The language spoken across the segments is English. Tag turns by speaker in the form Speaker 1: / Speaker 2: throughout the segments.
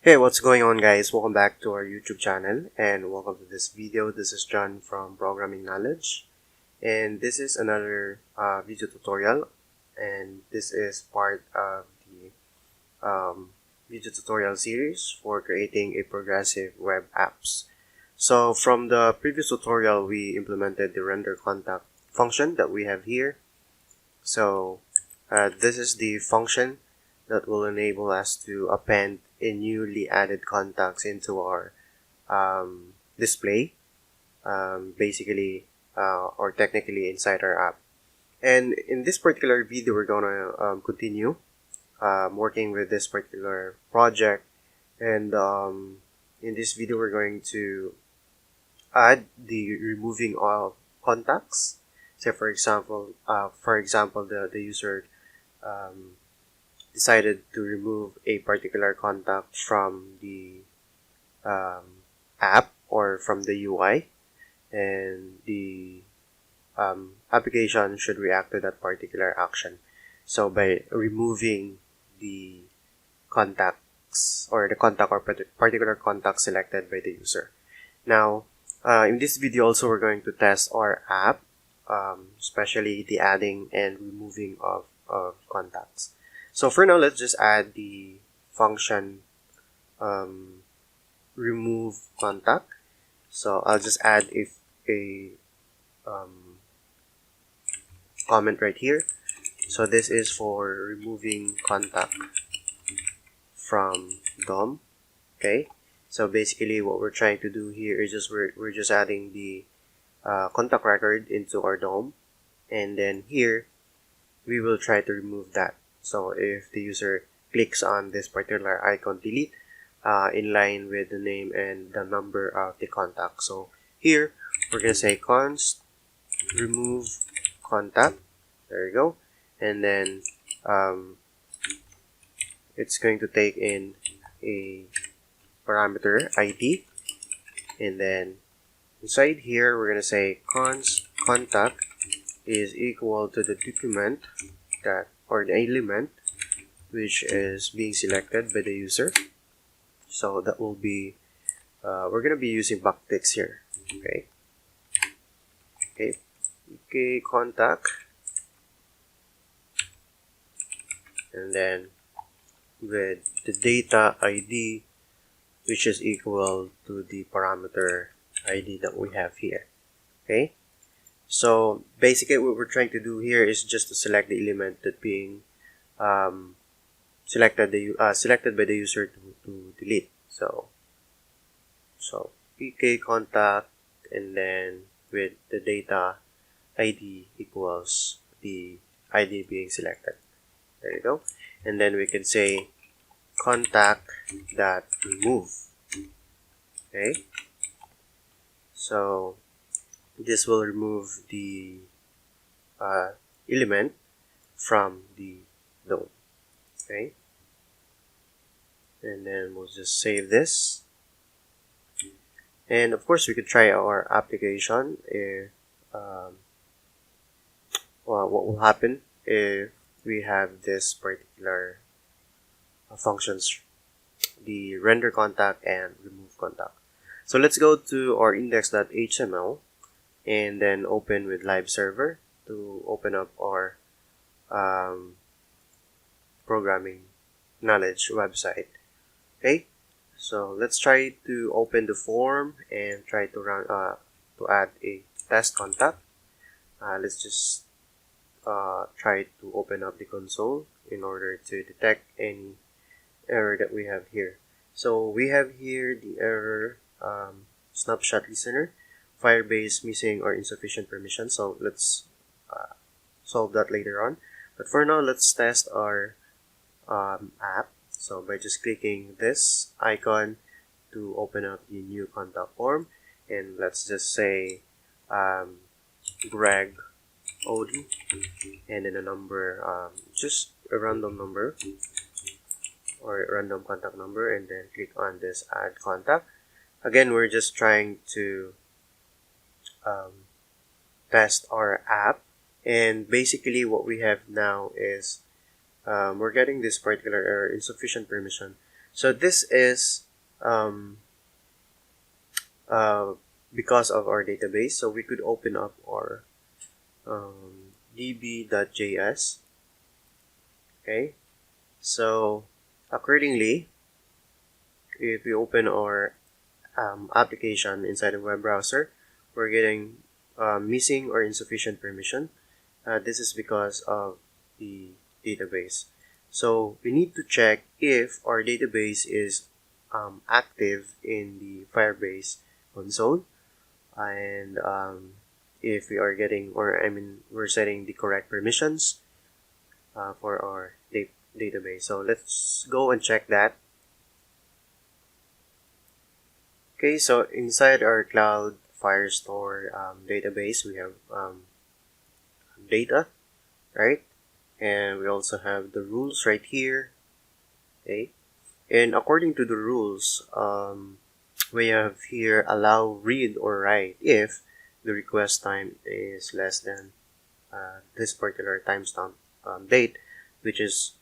Speaker 1: Hey, what's going on, guys? Welcome back to our YouTube channel and welcome to this video. This is John from Programming Knowledge, and this is another video tutorial, and this is part of the video tutorial series for creating a progressive web apps. So from the previous tutorial, we implemented the render contact function that we have here. So this is the function that will enable us to append a newly added contacts into our display, basically or technically inside our app. And in this particular video, we're gonna continue working with this particular project, and in this video, we're going to add the removing of contacts. Say for example, the user decided to remove a particular contact from the app or from the UI, and the application should react to that particular action. So by removing the contacts or the contact or particular contact selected by the user. Now, in this video also we're going to test our app, especially the adding and removing of contacts. So for now, let's just add the function remove contact. So I'll just add a comment right here. So this is for removing contact from DOM. Okay. So basically, what we're trying to do here is we're just adding the contact record into our DOM, and then here we will try to remove that. So if the user clicks on this particular icon delete, in line with the name and the number of the contact. So here we're gonna say const remove contact. There you go. And then it's going to take in a parameter ID, and then inside here we're gonna say const contact is equal to the document that, or the element which is being selected by the user. So that will be we're gonna be using backticks here. Okay, contact, and then with the data ID which is equal to the parameter ID that we have here. Okay, so basically what we're trying to do here is just to select the element that being selected by the user to delete. So pk contact, and then with the data ID equals the ID being selected. There you go. And then we can say contact dot remove. Okay, so this will remove the element from the DOM. Okay, and then we'll just save this, and of course we could try our application if what will happen if we have this particular functions, the render contact and remove contact. So let's go to our index.html and then open with live server to open up our programming knowledge website. Okay, so let's try to open the form and try to run to add a test contact. Let's just try to open up the console in order to detect any error that we have here. So we have here the error snapshot listener, Firebase missing or insufficient permission. So let's solve that later on. But for now, let's test our app. So by just clicking this icon to open up the new contact form, and let's just say Greg Odin, and then a number, just a random number or a random contact number, and then click on this add contact. Again, we're just trying to test our app, and basically what we have now is we're getting this particular error, insufficient permission. So this is uh, because of our database. So we could open up our db.js. Okay, so accordingly, if we open our application inside a web browser, we're getting missing or insufficient permission. This is because of the database. So we need to check if our database is active in the Firebase console, and if we are getting, or I mean, we're setting the correct permissions for our database. So let's go and check that. Okay, so inside our Cloud Firestore database, we have data, right? And we also have the rules right here. Okay, and according to the rules, we have here allow read or write if the request time is less than this particular timestamp date, which is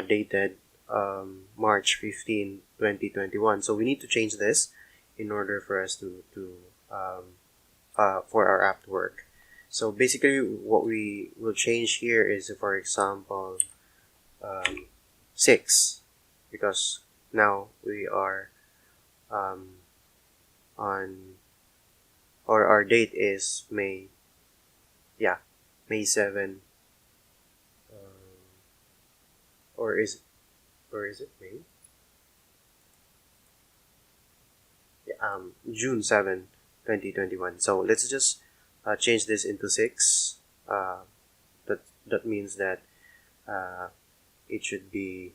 Speaker 1: dated March 15, 2021. So we need to change this in order for us to for our app to work. So basically, what we will change here is, for example, 6, because now we are on, or our date is May 7, or is it May? Yeah, June 7, 2021. So let's just change this into 6. That means that it should be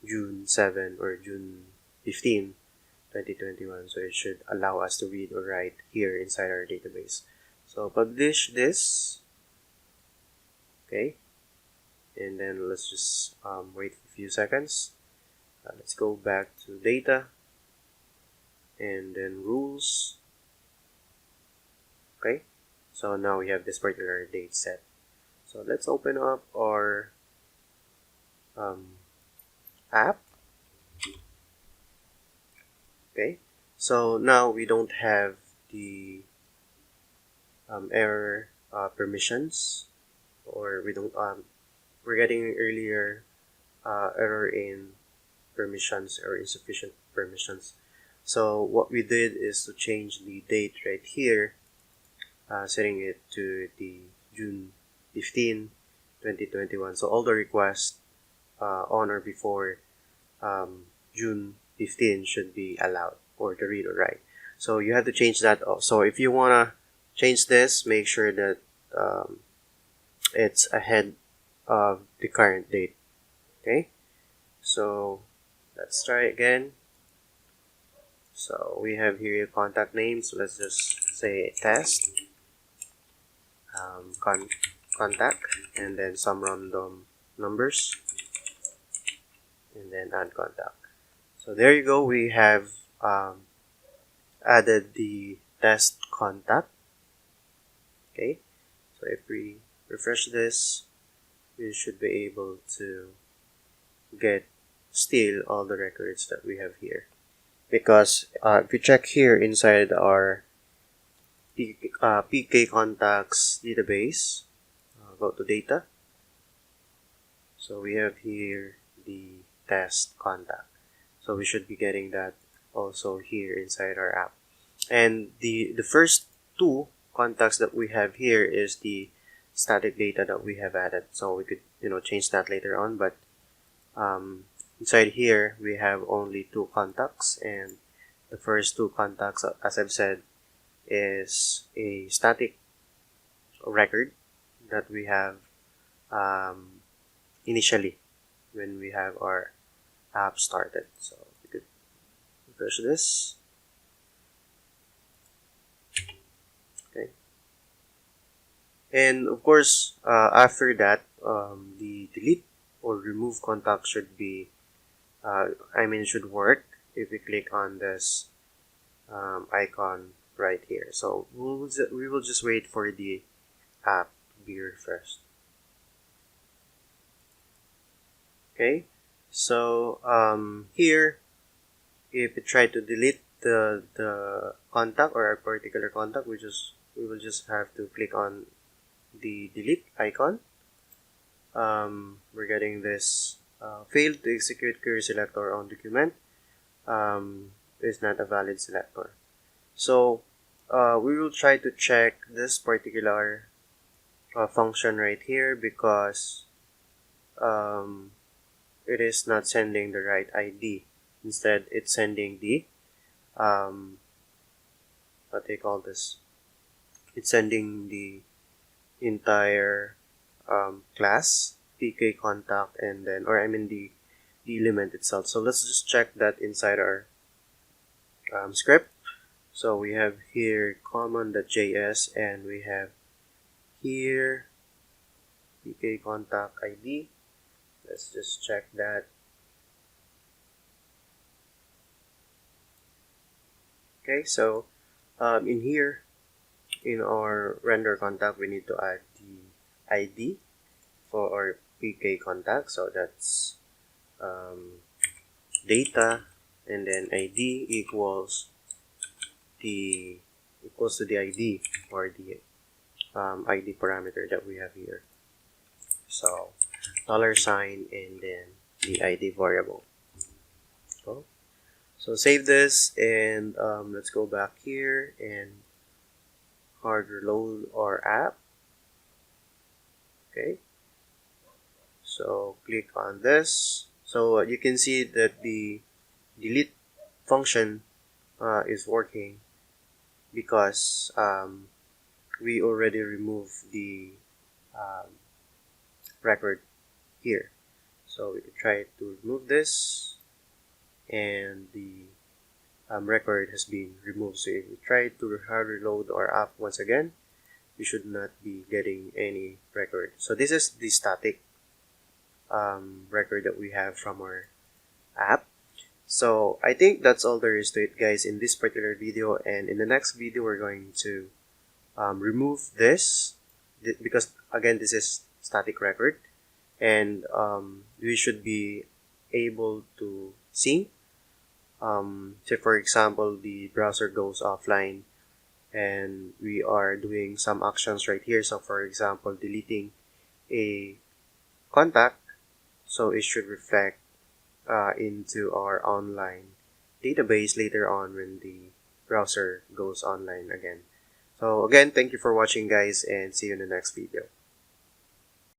Speaker 1: June 7 or June 15, 2021. So it should allow us to read or write here inside our database. So publish this. Okay. And then let's just wait a few seconds. Let's go back to data. And then rules. Okay. So now we have this particular date set. So let's open up our app. Okay, so now we don't have the error permissions, or we don't we're getting earlier error in permissions or insufficient permissions. So what we did is to change the date right here, setting it to the June 15, 2021. So all the requests on or before June 15 should be allowed, or the read or write. So you have to change that. So if you want to change this, make sure that it's ahead of the current date. Okay, so let's try again. So we have here your contact name. So let's just say test contact, and then some random numbers, and then add contact. So there you go. We have added the test contact. Okay, so if we refresh this, we should be able to get still all the records that we have here. Because if you check here inside our PK contacts database, go to data. So we have here the test contact. So we should be getting that also here inside our app. And the first two contacts that we have here is the static data that we have added. So we could change that later on, but inside here we have only 2 contacts, and the first 2 contacts, as I've said, is a static record that we have initially when we have our app started. So we could refresh this. Okay, and of course after that the delete or remove contact should be should work if we click on this icon right here. So we will just wait for the app to be refreshed. Okay, so here if we try to delete the contact or a particular contact, we will just have to click on the delete icon. We're getting this failed to execute query selector on document is not a valid selector. So we will try to check this particular function right here because it is not sending the right ID. Instead, it's sending the what they call this. It's sending the entire class PK contact and then, or I mean the element itself. So let's just check that inside our script. So we have here common.js and we have here PK contact ID. Let's just check that. Okay, so in here, in our render contact, we need to add the ID for our PK contact. So that's data, and then ID equals to the ID or the ID parameter that we have here. So $sign and then the ID variable. So save this and let's go back here and hard reload our app. Okay, so click on this. So you can see that the delete function is working because we already removed the record here. So we can try to remove this and the record has been removed. So if we try to hard reload our app once again, we should not be getting any record. So this is the static record that we have from our app. So I think that's all there is to it, guys, in this particular video. And in the next video, we're going to remove this because again, this is static record, and we should be able to sync. Say for example, the browser goes offline and we are doing some actions right here. So for example, deleting a contact, so it should reflect into our online database later on when the browser goes online again. So again, thank you for watching, guys, and see you in the next video.